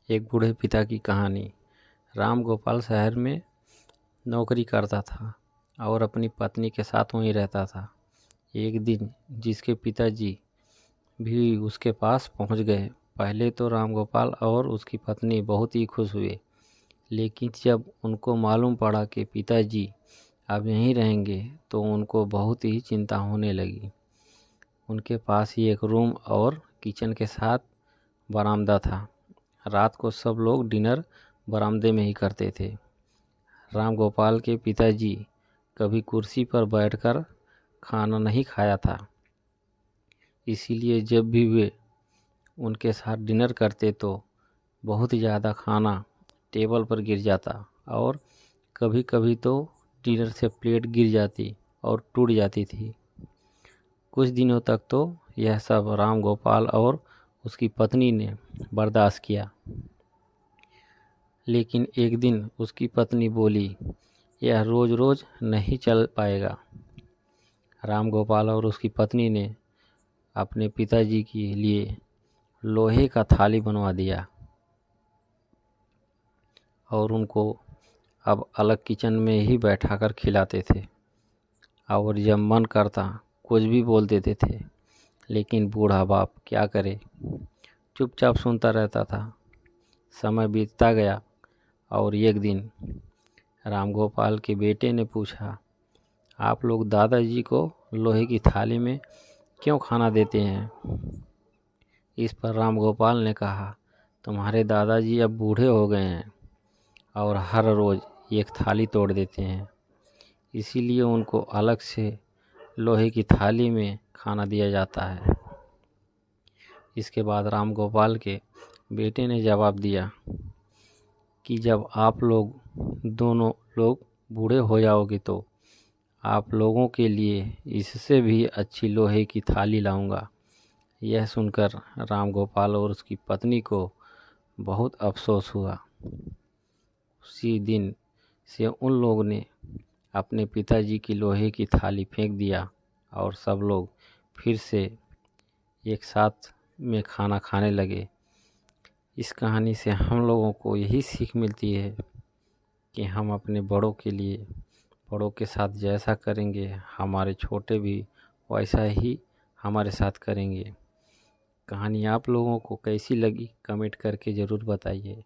एक बूढ़े पिता की कहानी। राम गोपाल शहर में नौकरी करता था और अपनी पत्नी के साथ वहीं रहता था। एक दिन जिसके पिताजी भी उसके पास पहुंच गए। पहले तो राम गोपाल और उसकी पत्नी बहुत ही खुश हुए, लेकिन जब उनको मालूम पड़ा कि पिताजी अब यहीं रहेंगे तो उनको बहुत ही चिंता होने लगी। उनके पास ही एक रूम और किचन के साथ बरामदा था। रात को सब लोग डिनर बरामदे में ही करते थे। राम गोपाल के पिताजी कभी कुर्सी पर बैठकर खाना नहीं खाया था, इसीलिए जब भी वे उनके साथ डिनर करते तो बहुत ज़्यादा खाना टेबल पर गिर जाता और कभी कभी तो डिनर से प्लेट गिर जाती और टूट जाती थी। कुछ दिनों तक तो यह सब राम गोपाल और उसकी पत्नी ने बर्दाश्त किया, लेकिन एक दिन उसकी पत्नी बोली, यह रोज़ रोज़ नहीं चल पाएगा। राम गोपाल और उसकी पत्नी ने अपने पिताजी के लिए लोहे का थाली बनवा दिया और उनको अब अलग किचन में ही बैठाकर खिलाते थे और जब मन करता कुछ भी बोल देते थे, लेकिन बूढ़ा बाप क्या करे, चुपचाप सुनता रहता था। समय बीतता गया और एक दिन राम गोपाल के बेटे ने पूछा, आप लोग दादाजी को लोहे की थाली में क्यों खाना देते हैं? इस पर राम गोपाल ने कहा, तुम्हारे दादाजी अब बूढ़े हो गए हैं और हर रोज़ एक थाली तोड़ देते हैं, इसीलिए उनको अलग से लोहे की थाली में खाना दिया जाता है। इसके बाद राम गोपाल के बेटे ने जवाब दिया कि जब आप लोग दोनों लोग बूढ़े हो जाओगे तो आप लोगों के लिए इससे भी अच्छी लोहे की थाली लाऊंगा। यह सुनकर राम गोपाल और उसकी पत्नी को बहुत अफसोस हुआ। उसी दिन से उन लोगों ने अपने पिताजी की लोहे की थाली फेंक दिया और सब लोग फिर से एक साथ में खाना खाने लगे। इस कहानी से हम लोगों को यही सीख मिलती है कि हम अपने बड़ों के लिए, बड़ों के साथ जैसा करेंगे हमारे छोटे भी वैसा ही हमारे साथ करेंगे। कहानी आप लोगों को कैसी लगी कमेंट करके ज़रूर बताइए।